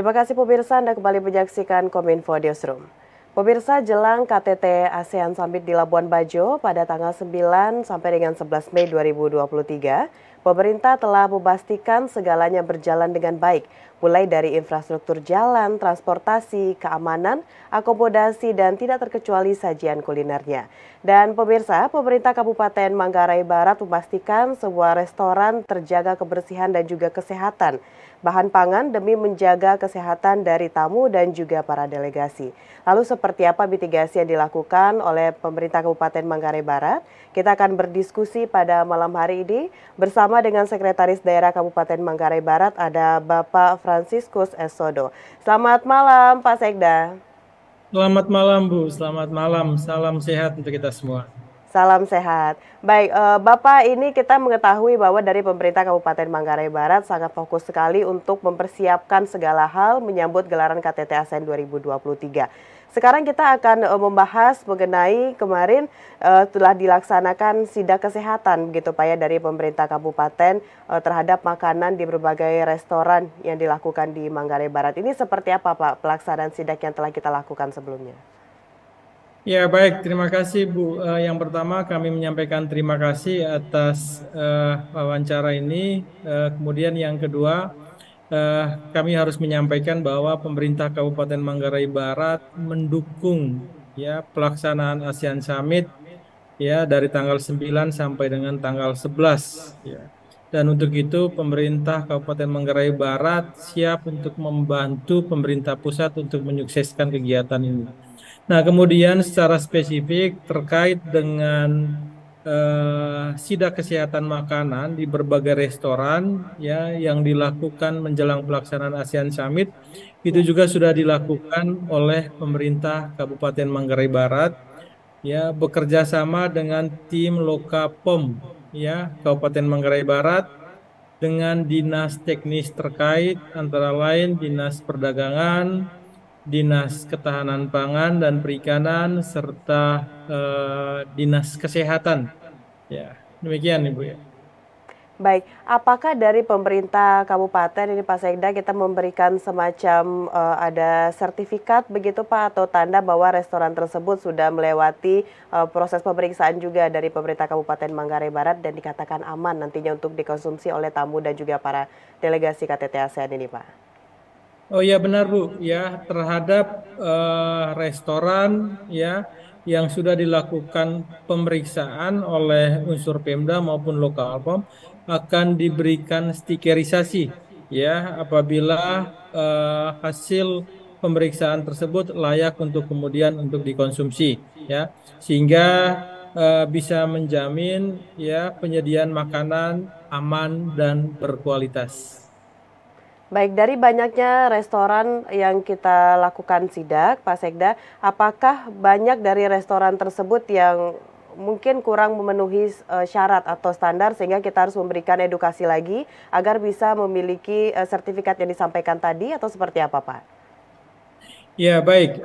Terima kasih pemirsa, Anda kembali menyaksikan Kominfo Newsroom. Pemirsa, jelang KTT ASEAN Summit di Labuan Bajo pada tanggal 9 sampai dengan 11 Mei 2023, pemerintah telah memastikan segalanya berjalan dengan baik, mulai dari infrastruktur jalan, transportasi, keamanan, akomodasi, dan tidak terkecuali sajian kulinernya. Dan pemirsa, pemerintah Kabupaten Manggarai Barat memastikan sebuah restoran terjaga kebersihan dan juga kesehatan bahan pangan demi menjaga kesehatan dari tamu dan juga para delegasi. Lalu seperti apa mitigasi yang dilakukan oleh pemerintah Kabupaten Manggarai Barat? Kita akan berdiskusi pada malam hari ini bersama dengan Sekretaris Daerah Kabupaten Manggarai Barat ada Bapak Franciscus Esodo. Selamat malam Pak Sekda. Selamat malam Bu, selamat malam. Salam sehat untuk kita semua. Salam sehat. Baik, Bapak, ini kita mengetahui bahwa dari pemerintah Kabupaten Manggarai Barat sangat fokus sekali untuk mempersiapkan segala hal menyambut gelaran KTT ASEAN 2023. Sekarang kita akan membahas mengenai kemarin telah dilaksanakan sidak kesehatan begitu Pak ya dari pemerintah kabupaten terhadap makanan di berbagai restoran yang dilakukan di Manggarai Barat. Ini seperti apa Pak pelaksanaan sidak yang telah kita lakukan sebelumnya? Ya baik, terima kasih Bu. Yang pertama kami menyampaikan terima kasih atas wawancara ini. Kemudian yang kedua, eh, kami harus menyampaikan bahwa pemerintah Kabupaten Manggarai Barat mendukung ya pelaksanaan ASEAN Summit ya dari tanggal 9 sampai dengan tanggal 11 ya. Dan untuk itu pemerintah Kabupaten Manggarai Barat siap untuk membantu pemerintah pusat untuk menyukseskan kegiatan ini. Nah, kemudian secara spesifik terkait dengan sidak kesehatan makanan di berbagai restoran ya yang dilakukan menjelang pelaksanaan ASEAN Summit itu Ya. juga sudah dilakukan oleh pemerintah Kabupaten Manggarai Barat ya bekerja sama dengan tim Lokapom ya Kabupaten Manggarai Barat dengan dinas teknis terkait antara lain Dinas Perdagangan, Dinas Ketahanan Pangan dan Perikanan serta Dinas Kesehatan. Ya, demikian Ibu ya. Baik, apakah dari pemerintah kabupaten ini Pak Sekda kita memberikan semacam ada sertifikat begitu Pak atau tanda bahwa restoran tersebut sudah melewati proses pemeriksaan juga dari pemerintah Kabupaten Manggarai Barat dan dikatakan aman nantinya untuk dikonsumsi oleh tamu dan juga para delegasi KTT ASEAN ini Pak? Oh ya benar Bu, ya terhadap restoran ya yang sudah dilakukan pemeriksaan oleh unsur Pemda maupun Lokalpom akan diberikan stikerisasi ya apabila hasil pemeriksaan tersebut layak untuk kemudian untuk dikonsumsi ya sehingga bisa menjamin ya penyediaan makanan aman dan berkualitas. Baik, dari banyaknya restoran yang kita lakukan sidak, Pak Sekda, apakah banyak dari restoran tersebut yang mungkin kurang memenuhi syarat atau standar sehingga kita harus memberikan edukasi lagi agar bisa memiliki sertifikat yang disampaikan tadi atau seperti apa, Pak? Ya, baik.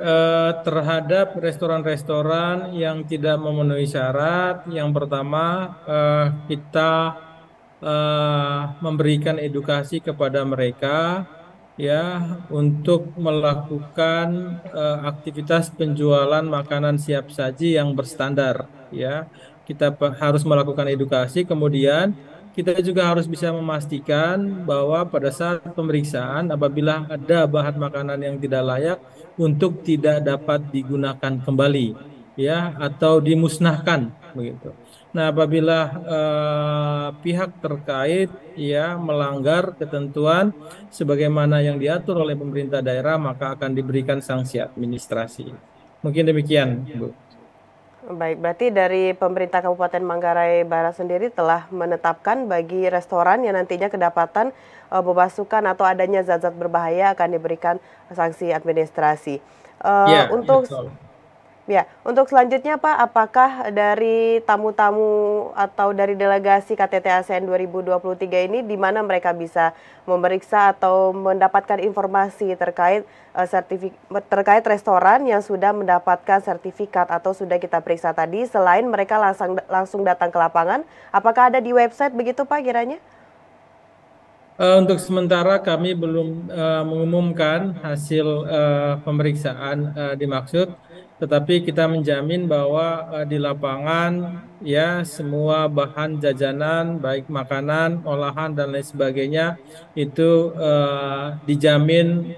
Terhadap restoran-restoran yang tidak memenuhi syarat, yang pertama kita memberikan edukasi kepada mereka ya untuk melakukan aktivitas penjualan makanan siap saji yang berstandar ya. Kita harus melakukan edukasi, kemudian kita juga harus bisa memastikan bahwa pada saat pemeriksaan apabila ada bahan makanan yang tidak layak untuk tidak dapat digunakan kembali ya atau dimusnahkan begitu. Nah, apabila pihak terkait ya melanggar ketentuan sebagaimana yang diatur oleh pemerintah daerah, maka akan diberikan sanksi administrasi. Mungkin demikian, Bu. Baik, berarti dari pemerintah Kabupaten Manggarai Barat sendiri telah menetapkan bagi restoran yang nantinya kedapatan pemasukan atau adanya zat-zat berbahaya akan diberikan sanksi administrasi. Ya, Untuk betul. Ya, untuk selanjutnya Pak, apakah dari tamu-tamu atau dari delegasi KTT ASEAN 2023 ini di mana mereka bisa memeriksa atau mendapatkan informasi terkait terkait restoran yang sudah mendapatkan sertifikat atau sudah kita periksa tadi selain mereka langsung datang ke lapangan, apakah ada di website begitu Pak kiranya? Untuk sementara kami belum mengumumkan hasil pemeriksaan dimaksud, tetapi kita menjamin bahwa di lapangan ya semua bahan jajanan, baik makanan, olahan dan lain sebagainya itu dijamin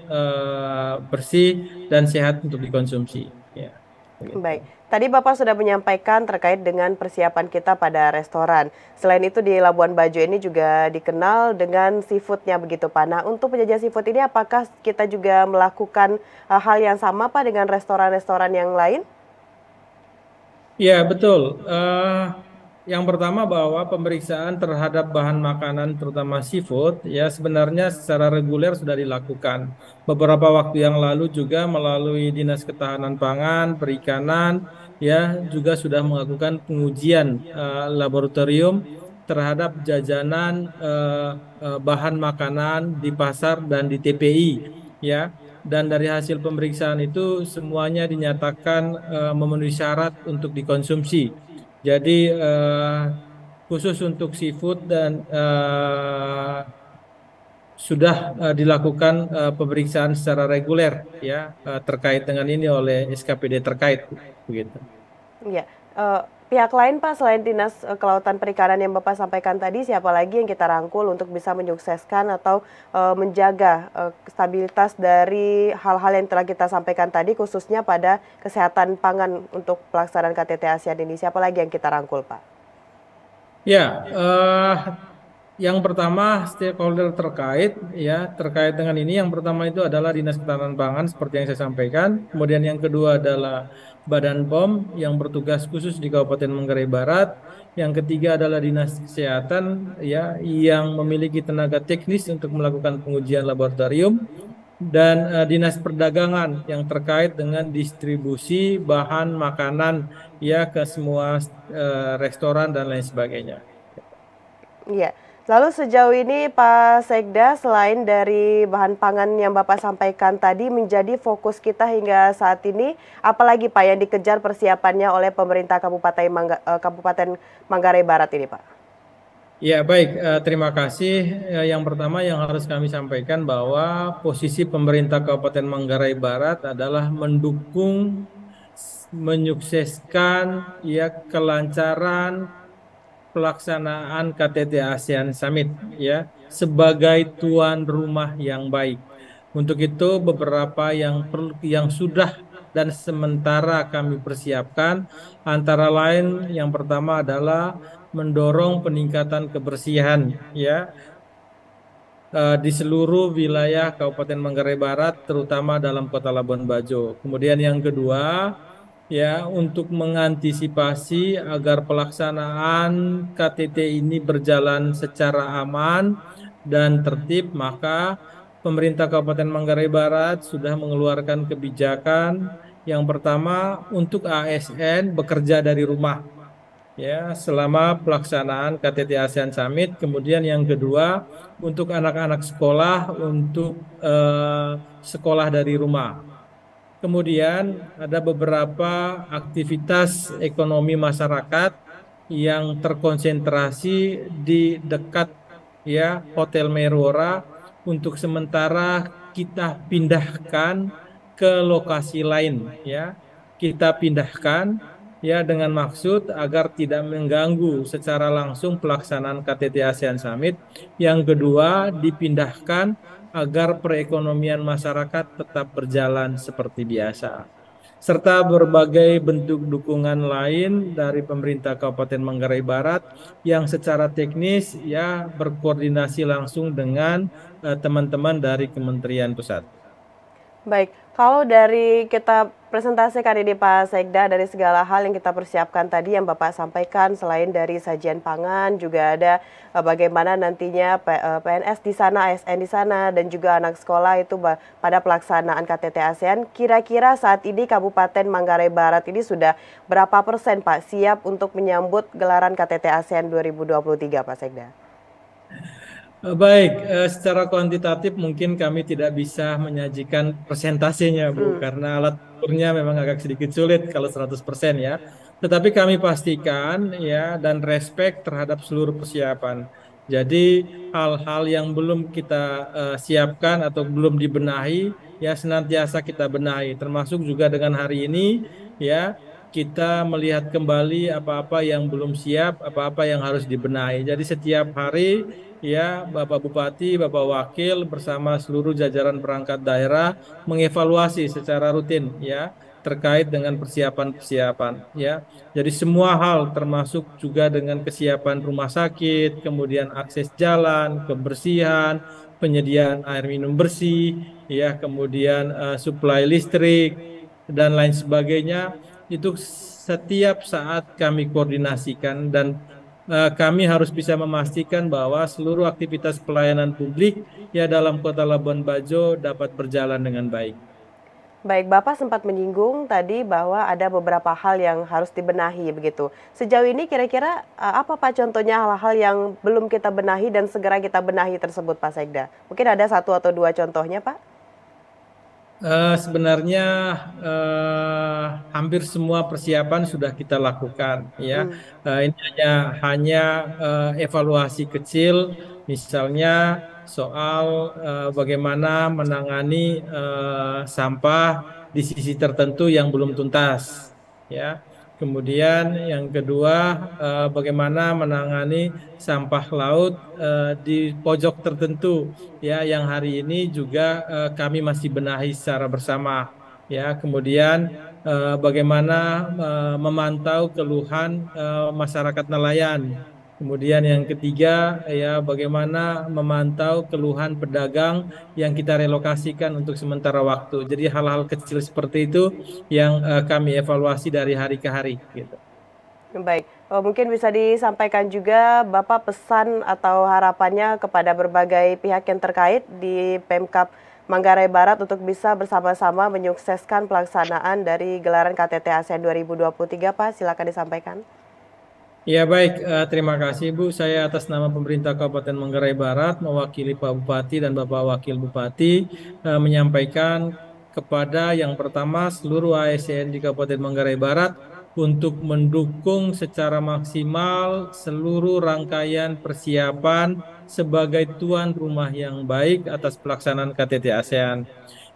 bersih dan sehat untuk dikonsumsi. Ya, Baik, begitu. tadi Bapak sudah menyampaikan terkait dengan persiapan kita pada restoran. Selain itu di Labuan Bajo ini juga dikenal dengan seafoodnya begitu Pak. Nah untuk penjajah seafood ini apakah kita juga melakukan hal yang sama Pak dengan restoran-restoran yang lain? Ya, betul. Yang pertama bahwa pemeriksaan terhadap bahan makanan, terutama seafood, ya sebenarnya secara reguler sudah dilakukan. Beberapa waktu yang lalu juga melalui Dinas Ketahanan Pangan, Perikanan, ya juga sudah melakukan pengujian laboratorium terhadap jajanan bahan makanan di pasar dan di TPI, ya. Dan dari hasil pemeriksaan itu semuanya dinyatakan memenuhi syarat untuk dikonsumsi. Jadi khusus untuk seafood dan sudah dilakukan pemeriksaan secara reguler ya terkait dengan ini oleh SKPD terkait begitu. Iya, pihak lain Pak selain Dinas Kelautan Perikanan yang Bapak sampaikan tadi, siapa lagi yang kita rangkul untuk bisa menyukseskan atau menjaga stabilitas dari hal-hal yang telah kita sampaikan tadi, khususnya pada kesehatan pangan untuk pelaksanaan KTT ASEAN ini, siapa lagi yang kita rangkul Pak? Ya, yang pertama stakeholder terkait ya terkait dengan ini yang pertama itu adalah Dinas Ketahanan Pangan seperti yang saya sampaikan. Kemudian yang kedua adalah Badan POM yang bertugas khusus di Kabupaten Manggarai Barat. Yang ketiga adalah Dinas Kesehatan ya yang memiliki tenaga teknis untuk melakukan pengujian laboratorium dan Dinas Perdagangan yang terkait dengan distribusi bahan makanan ya ke semua restoran dan lain sebagainya. Iya. Lalu sejauh ini Pak Sekda, selain dari bahan pangan yang Bapak sampaikan tadi menjadi fokus kita hingga saat ini, apalagi Pak yang dikejar persiapannya oleh pemerintah Kabupaten Manggarai Barat ini Pak? Ya, baik. Terima kasih. Yang pertama yang harus kami sampaikan bahwa posisi pemerintah Kabupaten Manggarai Barat adalah mendukung, menyukseskan ya kelancaran pelaksanaan KTT ASEAN Summit ya sebagai tuan rumah yang baik. Untuk itu beberapa yang sudah dan sementara kami persiapkan antara lain yang pertama adalah mendorong peningkatan kebersihan ya di seluruh wilayah Kabupaten Manggarai Barat terutama dalam Kota Labuan Bajo. Kemudian yang kedua ya untuk mengantisipasi agar pelaksanaan KTT ini berjalan secara aman dan tertib, maka pemerintah Kabupaten Manggarai Barat sudah mengeluarkan kebijakan yang pertama untuk ASN bekerja dari rumah ya selama pelaksanaan KTT ASEAN Summit. Kemudian yang kedua untuk anak-anak sekolah untuk sekolah dari rumah. Kemudian ada beberapa aktivitas ekonomi masyarakat yang terkonsentrasi di dekat ya Hotel Merora untuk sementara kita pindahkan ke lokasi lain ya. Kita pindahkan ya dengan maksud agar tidak mengganggu secara langsung pelaksanaan KTT ASEAN Summit. Yang kedua dipindahkan agar perekonomian masyarakat tetap berjalan seperti biasa. Serta berbagai bentuk dukungan lain dari pemerintah Kabupaten Manggarai Barat yang secara teknis ya berkoordinasi langsung dengan teman-teman dari Kementerian Pusat. Baik, kalau dari kita presentasikan ini Pak Sekda dari segala hal yang kita persiapkan tadi yang Bapak sampaikan selain dari sajian pangan juga ada bagaimana nantinya PNS di sana, ASN di sana dan juga anak sekolah itu pada pelaksanaan KTT ASEAN. Kira-kira saat ini Kabupaten Manggarai Barat ini sudah berapa persen Pak siap untuk menyambut gelaran KTT ASEAN 2023 Pak Sekda? Baik, secara kuantitatif mungkin kami tidak bisa menyajikan persentasenya, Bu, karena alat ukurnya memang agak sedikit sulit kalau 100% ya. Tetapi kami pastikan ya dan respect terhadap seluruh persiapan. Jadi hal-hal yang belum kita siapkan atau belum dibenahi ya senantiasa kita benahi. Termasuk juga dengan hari ini ya kita melihat kembali apa-apa yang belum siap, apa-apa yang harus dibenahi. Jadi setiap hari ya Bapak Bupati, Bapak Wakil bersama seluruh jajaran perangkat daerah mengevaluasi secara rutin ya terkait dengan persiapan-persiapan ya. Jadi semua hal termasuk juga dengan kesiapan rumah sakit, kemudian akses jalan, kebersihan, penyediaan air minum bersih, ya, kemudian suplai listrik dan lain sebagainya itu setiap saat kami koordinasikan dan kami harus bisa memastikan bahwa seluruh aktivitas pelayanan publik ya dalam Kota Labuan Bajo dapat berjalan dengan baik. Baik, Bapak sempat menyinggung tadi bahwa ada beberapa hal yang harus dibenahi begitu. Sejauh ini kira-kira apa Pak contohnya hal-hal yang belum kita benahi dan segera kita benahi tersebut Pak Sekda? Mungkin ada satu atau dua contohnya Pak? Sebenarnya hampir semua persiapan sudah kita lakukan ya. Hmm. Ini hanya evaluasi kecil, misalnya soal bagaimana menangani sampah di sisi tertentu yang belum tuntas ya. Kemudian yang kedua bagaimana menangani sampah laut di pojok tertentu ya yang hari ini juga kami masih benahi secara bersama ya kemudian bagaimana memantau keluhan masyarakat nelayan kemudian yang ketiga ya bagaimana memantau keluhan pedagang yang kita relokasikan untuk sementara waktu jadi hal-hal kecil seperti itu yang kami evaluasi dari hari ke hari gitu. Baik, mungkin bisa disampaikan juga Bapak pesan atau harapannya kepada berbagai pihak yang terkait di Pemkab Manggarai Barat untuk bisa bersama-sama menyukseskan pelaksanaan dari gelaran KTT ASEAN 2023, Pak. Silakan disampaikan. Ya baik, terima kasih Bu. Saya atas nama pemerintah Kabupaten Manggarai Barat mewakili Pak Bupati dan Bapak Wakil Bupati menyampaikan kepada yang pertama seluruh ASN di Kabupaten Manggarai Barat untuk mendukung secara maksimal seluruh rangkaian persiapan sebagai tuan rumah yang baik atas pelaksanaan KTT ASEAN.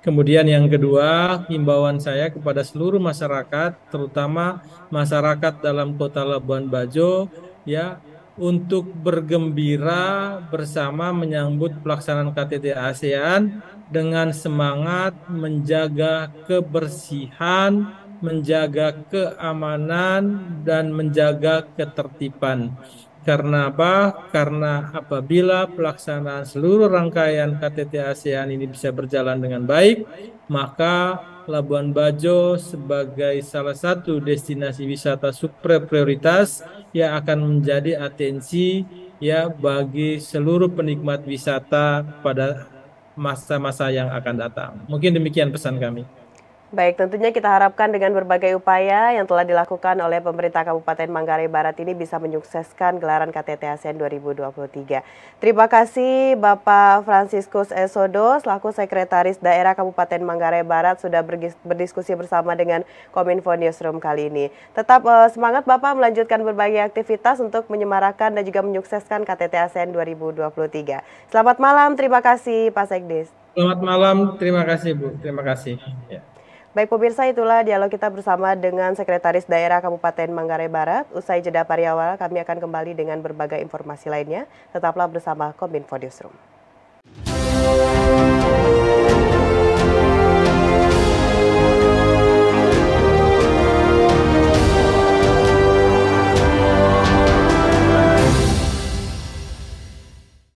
Kemudian yang kedua, himbauan saya kepada seluruh masyarakat, terutama masyarakat dalam Kota Labuan Bajo, ya, untuk bergembira bersama menyambut pelaksanaan KTT ASEAN dengan semangat menjaga kebersihan, menjaga keamanan, dan menjaga ketertiban. Karena apa? Karena apabila pelaksanaan seluruh rangkaian KTT ASEAN ini bisa berjalan dengan baik, maka Labuan Bajo sebagai salah satu destinasi wisata super prioritas yang akan menjadi atensi ya bagi seluruh penikmat wisata pada masa-masa yang akan datang. Mungkin demikian pesan kami. Baik, tentunya kita harapkan dengan berbagai upaya yang telah dilakukan oleh pemerintah Kabupaten Manggarai Barat ini bisa menyukseskan gelaran KTT ASEAN 2023. Terima kasih Bapak Franciscus Esodo selaku Sekretaris Daerah Kabupaten Manggarai Barat sudah berdiskusi bersama dengan Kominfo Newsroom kali ini. Tetap semangat Bapak melanjutkan berbagai aktivitas untuk menyemarakan dan juga menyukseskan KTT ASEAN 2023. Selamat malam, terima kasih Pak Sekdes. Selamat malam, terima kasih Bu, terima kasih. Ya. Baik pemirsa, itulah dialog kita bersama dengan Sekretaris Daerah Kabupaten Manggarai Barat. Usai jeda pariawal, kami akan kembali dengan berbagai informasi lainnya. Tetaplah bersama Kominfo Newsroom.